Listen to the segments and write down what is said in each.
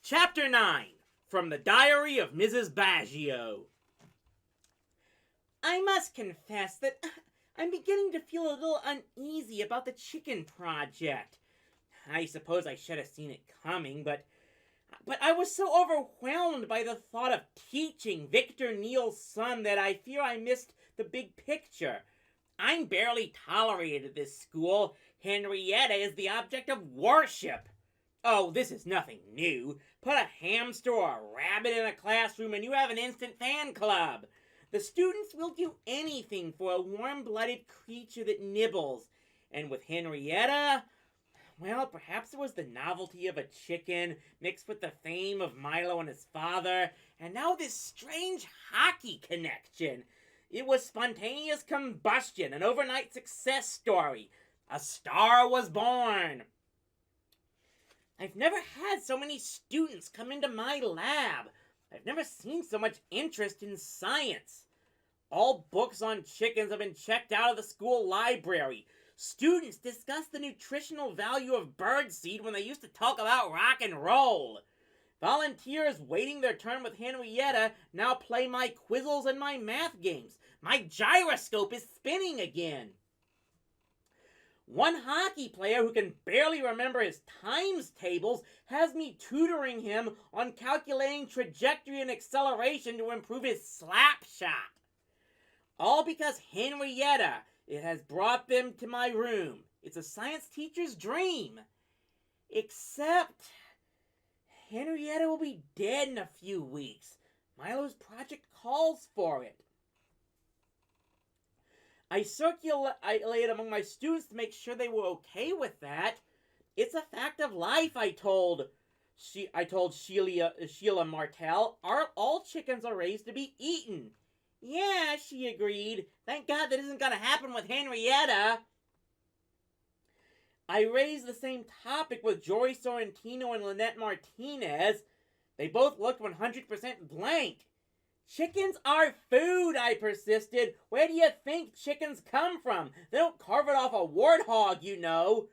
Chapter 9, from the Diary of Mrs. Baggio. I must confess that I'm beginning to feel a little uneasy about the chicken project. I suppose I should have seen it coming, but I was so overwhelmed by the thought of teaching Victor Neal's son that I fear I missed the big picture. I'm barely tolerated at this school. Henrietta is the object of worship. Oh, this is nothing new. Put a hamster or a rabbit in a classroom and you have an instant fan club. The students will do anything for a warm-blooded creature that nibbles. And with Henrietta, well, perhaps it was the novelty of a chicken mixed with the fame of Milo and his father, and now this strange hockey connection. It was spontaneous combustion, an overnight success story. A star was born. I've never had so many students come into my lab. I've never seen so much interest in science. All books on chickens have been checked out of the school library. Students discuss the nutritional value of birdseed when they used to talk about rock and roll. Volunteers waiting their turn with Henrietta now play my quizzles and my math games. My gyroscope is spinning again. One hockey player who can barely remember his times tables has me tutoring him on calculating trajectory and acceleration to improve his slap shot. All because Henrietta, it has brought them to my room. It's a science teacher's dream. Except Henrietta will be dead in a few weeks. Milo's project calls for it. I circulated among my students to make sure they were okay with that. It's a fact of life, I told Sheila Martell. All chickens are raised to be eaten. Yeah, she agreed. Thank God that isn't going to happen with Henrietta. I raised the same topic with Joey Sorrentino and Lynette Martinez. They both looked 100% blank. Chickens are food, I persisted. Where do you think chickens come from? They don't carve it off a warthog, you know.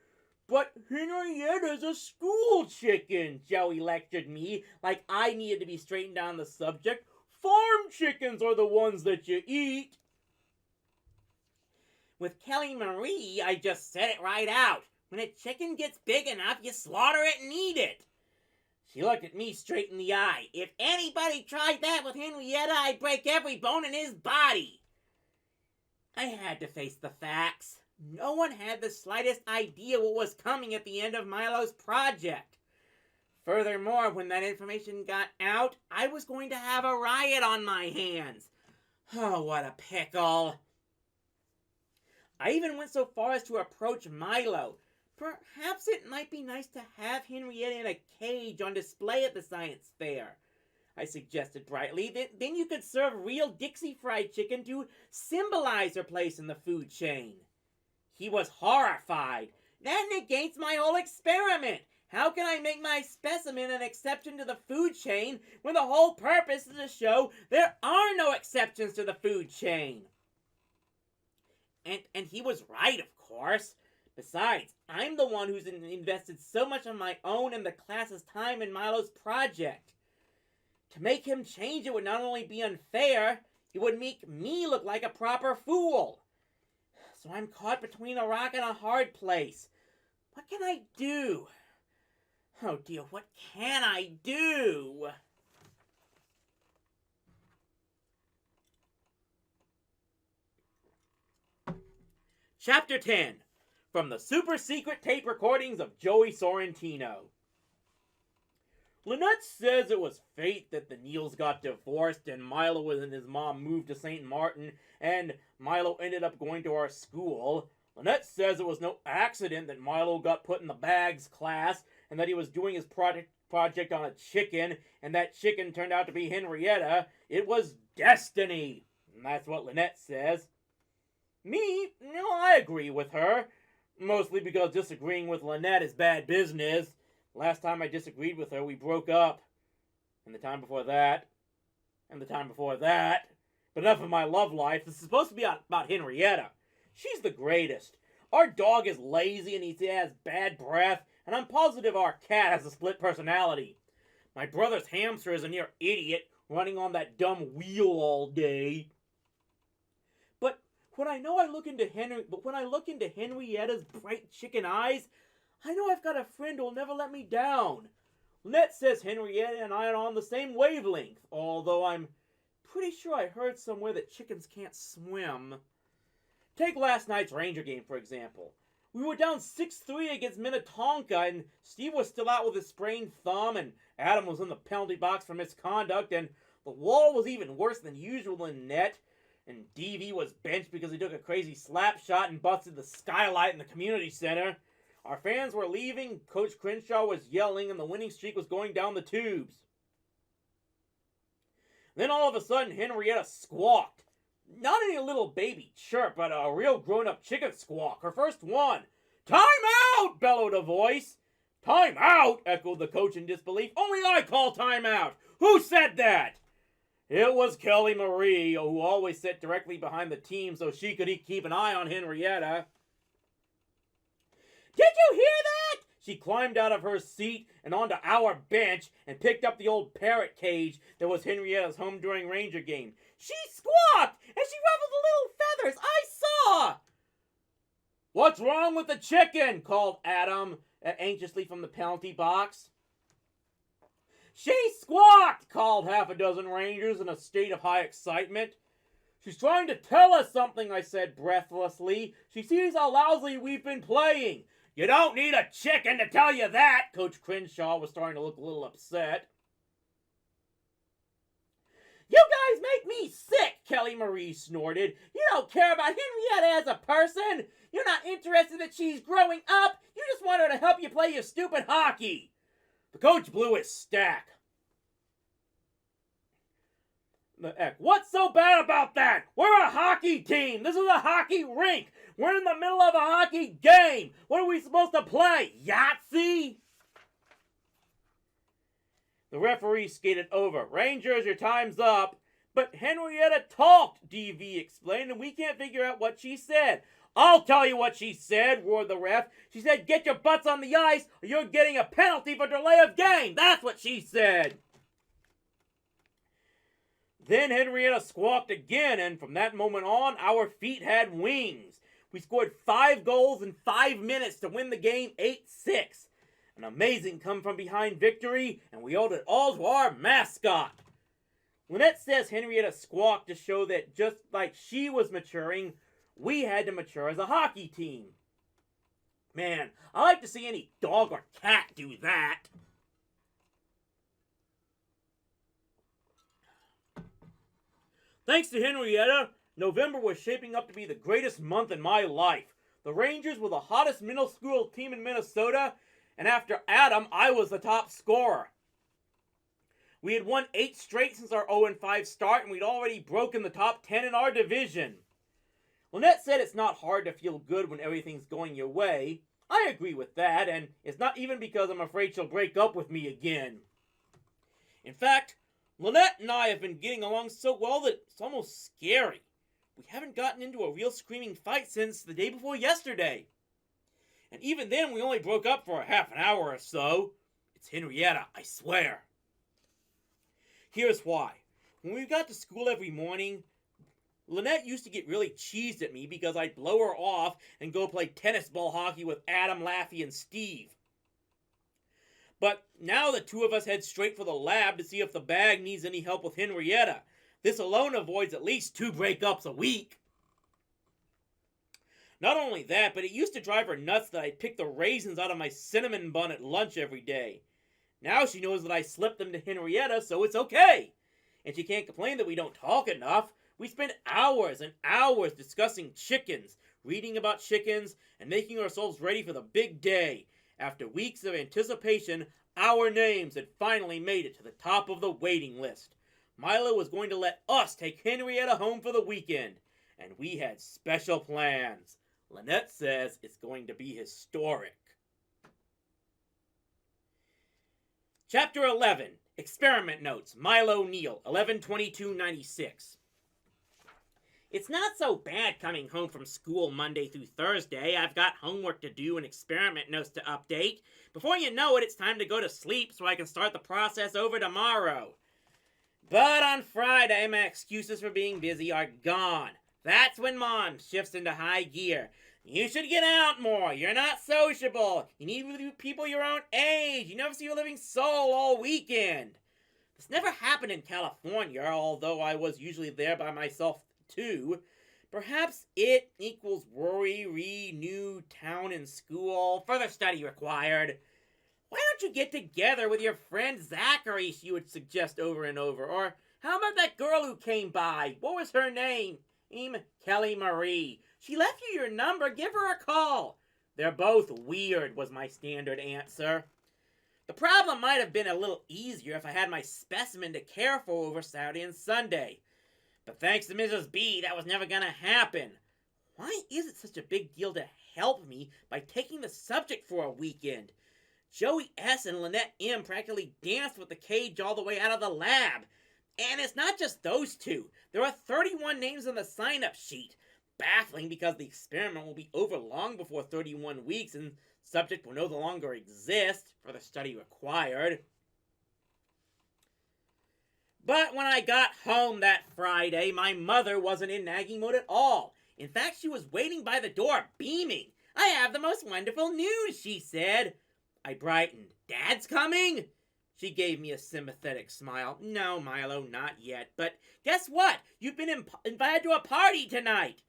But Henrietta's a school chicken, Joey lectured me, like I needed to be straightened on the subject. Farm chickens are the ones that you eat. With Kelly Marie, I just said it right out. When a chicken gets big enough, you slaughter it and eat it. She looked at me straight in the eye. If anybody tried that with Henrietta, I'd break every bone in his body. I had to face the facts. No one had the slightest idea what was coming at the end of Milo's project. Furthermore, when that information got out, I was going to have a riot on my hands. Oh, what a pickle. I even went so far as to approach Milo. Perhaps it might be nice to have Henrietta in a cage on display at the science fair, I suggested brightly. Then you could serve real Dixie fried chicken to symbolize her place in the food chain. He was horrified. That negates my whole experiment. How can I make my specimen an exception to the food chain when the whole purpose is to show there are no exceptions to the food chain? And he was right, of course. Besides, I'm the one who's invested so much of my own and the class's time in Milo's project. To make him change it would not only be unfair, it would make me look like a proper fool. So I'm caught between a rock and a hard place. What can I do? Oh dear, what can I do? Chapter 10. From the super secret tape recordings of Joey Sorrentino. Lynette says it was fate that the Neals got divorced and Milo and his mom moved to St. Martin and Milo ended up going to our school. Lynette says it was no accident that Milo got put in the bags class and that he was doing his project on a chicken and that chicken turned out to be Henrietta. It was destiny. And that's what Lynette says. Me, I agree with her. Mostly because disagreeing with Lynette is bad business. Last time I disagreed with her, we broke up. And the time before that. And the time before that. But enough of my love life. This is supposed to be about Henrietta. She's the greatest. Our dog is lazy and he has bad breath. And I'm positive our cat has a split personality. My brother's hamster is a near idiot, running on that dumb wheel all day. But when I look into Henrietta's bright chicken eyes, I know I've got a friend who'll never let me down. Lynette says Henrietta and I are on the same wavelength, although I'm pretty sure I heard somewhere that chickens can't swim. Take last night's Ranger game, for example. We were down 6-3 against Minnetonka, and Steve was still out with his sprained thumb, and Adam was in the penalty box for misconduct, and the wall was even worse than usual in net, and DV was benched because he took a crazy slap shot and busted the skylight in the community center. Our fans were leaving, Coach Crenshaw was yelling, and the winning streak was going down the tubes. Then all of a sudden, Henrietta squawked. Not any little baby chirp, but a real grown-up chicken squawk. Her first one. "Time out!" bellowed a voice. "Time out!" echoed the coach in disbelief. "Only I call time out! Who said that?" It was Kelly Marie, who always sat directly behind the team so she could keep an eye on Henrietta. "Did you hear that?" She climbed out of her seat and onto our bench and picked up the old parrot cage that was Henrietta's home during Ranger game. "She squawked, and she ruffled the little feathers. I saw!" "What's wrong with the chicken?" called Adam anxiously from the penalty box. "She squawked!" called half a dozen Rangers in a state of high excitement. "She's trying to tell us something," I said breathlessly. "She sees how lousy we've been playing." "You don't need a chicken to tell you that!" Coach Crenshaw was starting to look a little upset. "You guys make me sick," Kelly Marie snorted. "You don't care about Henrietta as a person. You're not interested that she's growing up. You just want her to help you play your stupid hockey." The coach blew his stack. "What's so bad about that? We're a hockey team. This is a hockey rink. We're in the middle of a hockey game. What are we supposed to play? Yahtzee?" The referee skated over. "Rangers, your time's up." "But Henrietta talked," DV explained, "and we can't figure out what she said." "I'll tell you what she said," roared the ref. "She said, 'Get your butts on the ice, or you're getting a penalty for delay of game.' That's what she said." Then Henrietta squawked again, and from that moment on, our feet had wings. We scored 5 goals in 5 minutes to win the game 8-6. An amazing come-from-behind victory, and we owed it all to our mascot. Lynette says Henrietta squawked to show that just like she was maturing, we had to mature as a hockey team. Man, I like to see any dog or cat do that. Thanks to Henrietta, November was shaping up to be the greatest month in my life. The Rangers were the hottest middle school team in Minnesota, and after Adam, I was the top scorer. We had won 8 straight since our 0-5 start, and we'd already broken the top 10 in our division. Lynette said it's not hard to feel good when everything's going your way. I agree with that, and it's not even because I'm afraid she'll break up with me again. In fact, Lynette and I have been getting along so well that it's almost scary. We haven't gotten into a real screaming fight since the day before yesterday. And even then, we only broke up for a half an hour or so. It's Henrietta, I swear. Here's why. When we got to school every morning, Lynette used to get really cheesed at me because I'd blow her off and go play tennis ball hockey with Adam, Laffy, and Steve. But now the two of us head straight for the lab to see if the bag needs any help with Henrietta. This alone avoids at least 2 breakups a week. Not only that, but it used to drive her nuts that I'd pick the raisins out of my cinnamon bun at lunch every day. Now she knows that I slipped them to Henrietta, so it's okay. And she can't complain that we don't talk enough. We spend hours and hours discussing chickens, reading about chickens, and making ourselves ready for the big day. After weeks of anticipation, our names had finally made it to the top of the waiting list. Milo was going to let us take Henrietta home for the weekend, and we had special plans. Lynette says it's going to be historic. Chapter 11. Experiment Notes. Milo Neal, 11/22/96. It's not so bad coming home from school Monday through Thursday. I've got homework to do and experiment notes to update. Before you know it, it's time to go to sleep so I can start the process over tomorrow. But on Friday, my excuses for being busy are gone. That's when Mom shifts into high gear. You should get out more. You're not sociable. You need people your own age. You never see a living soul all weekend. This never happened in California, although I was usually there by myself too. Perhaps it equals worry, new town and school. Further study required. Why don't you get together with your friend Zachary, she would suggest over and over. Or how about that girl who came by? What was her name? Kelly Marie. She left you your number. Give her a call. They're both weird, was my standard answer. The problem might have been a little easier if I had my specimen to care for over Saturday and Sunday. But thanks to Mrs. B, that was never gonna happen. Why is it such a big deal to help me by taking the subject for a weekend? Joey S. and Lynette M. practically danced with the cage all the way out of the lab. And it's not just those two. There are 31 names on the sign-up sheet. Baffling because the experiment will be over long before 31 weeks and subject will no longer exist for the study required. But when I got home that Friday, my mother wasn't in nagging mode at all. In fact, she was waiting by the door, beaming. I have the most wonderful news, she said. I brightened. Dad's coming? She gave me a sympathetic smile. No, Milo, not yet. But guess what? You've been invited to a party tonight.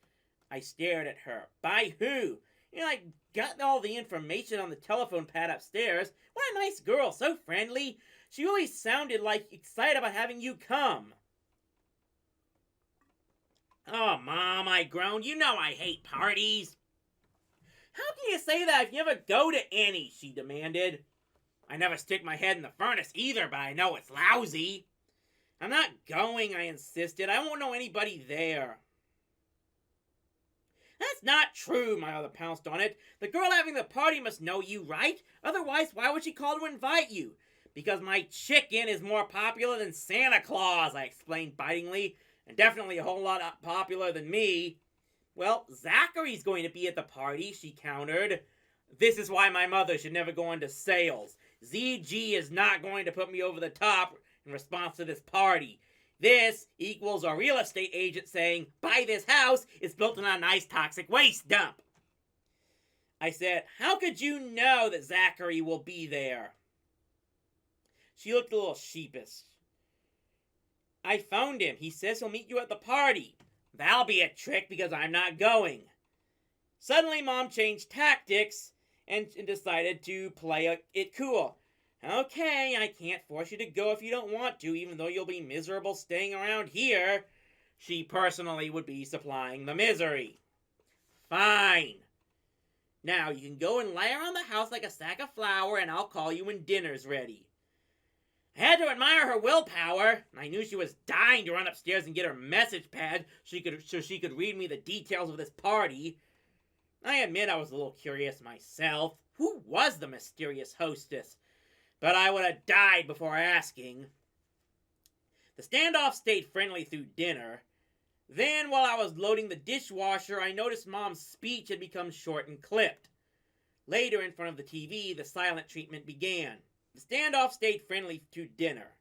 I stared at her. By who? I got all the information on the telephone pad upstairs. What a nice girl, so friendly. She really sounded like excited about having you come. Oh, Mom, I groaned. You know I hate parties. How can you say that if you never go to any? She demanded. I never stick my head in the furnace either, but I know it's lousy. I'm not going, I insisted. I won't know anybody there. That's not true, my mother pounced on it. The girl having the party must know you, right? Otherwise, why would she call to invite you? Because my chicken is more popular than Santa Claus, I explained bitingly, and definitely a whole lot popular than me. Well, Zachary's going to be at the party, she countered. This is why my mother should never go into sales. ZG is not going to put me over the top in response to this party. This equals a real estate agent saying, buy this house, it's built on a nice toxic waste dump. I said, how could you know that Zachary will be there? She looked a little sheepish. I phoned him. He says he'll meet you at the party. That'll be a trick because I'm not going. Suddenly, Mom changed tactics and decided to play it cool. Okay, I can't force you to go if you don't want to, even though you'll be miserable staying around here. She personally would be supplying the misery. Fine. Now, you can go and lie around the house like a sack of flour, and I'll call you when dinner's ready. I had to admire her willpower. I knew she was dying to run upstairs and get her message pad so she could read me the details of this party. I admit I was a little curious myself. Who was the mysterious hostess? But I would have died before asking. The standoff stayed friendly through dinner. Then, while I was loading the dishwasher, I noticed Mom's speech had become short and clipped. Later, in front of the TV, the silent treatment began. The standoff stayed friendly through dinner.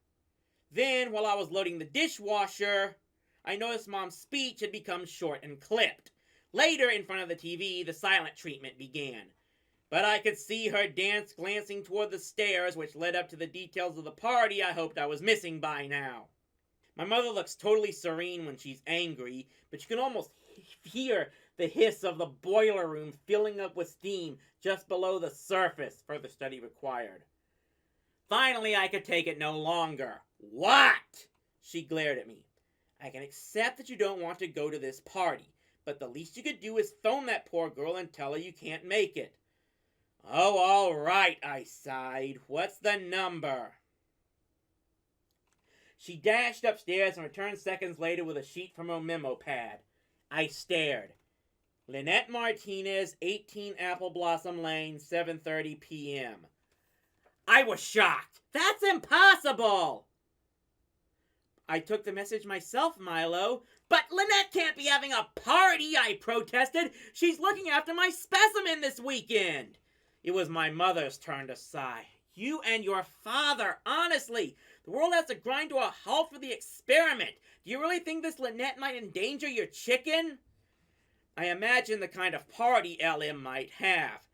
Then, while I was loading the dishwasher, I noticed Mom's speech had become short and clipped. Later, in front of the TV, the silent treatment began. But I could see her dance glancing toward the stairs which led up to the details of the party I hoped I was missing by now. My mother looks totally serene when she's angry, but you can almost hear the hiss of the boiler room filling up with steam just below the surface, further study required. Finally, I could take it no longer. What? She glared at me. I can accept that you don't want to go to this party, but the least you could do is phone that poor girl and tell her you can't make it. Oh, all right, I sighed. What's the number? She dashed upstairs and returned seconds later with a sheet from her memo pad. I stared. Lynette Martinez, 18 Apple Blossom Lane, 7:30 p.m. I was shocked. That's impossible! I took the message myself, Milo. But Lynette can't be having a party, I protested. She's looking after my specimen this weekend. It was my mother's turn to sigh. You and your father, honestly. The world has to grind to a halt for the experiment. Do you really think this Lynette might endanger your chicken? I imagined the kind of party LM might have.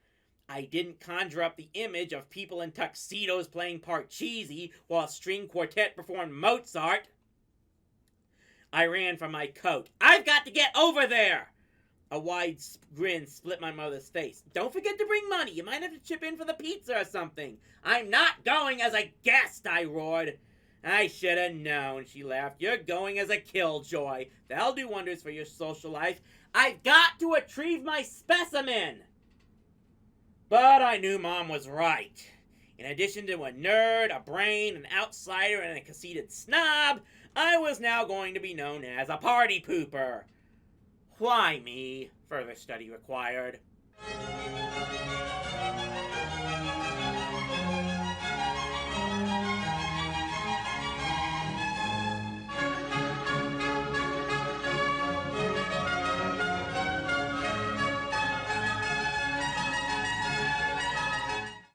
I didn't conjure up the image of people in tuxedos playing Parcheesi while a string quartet performed Mozart. I ran for my coat. I've got to get over there! A wide grin split my mother's face. Don't forget to bring money. You might have to chip in for the pizza or something. I'm not going as a guest, I roared. I should have known, she laughed. You're going as a killjoy. That'll do wonders for your social life. I've got to retrieve my specimen! But I knew Mom was right. In addition to a nerd, a brain, an outsider, and a conceited snob, I was now going to be known as a party pooper. Why me? Further study required.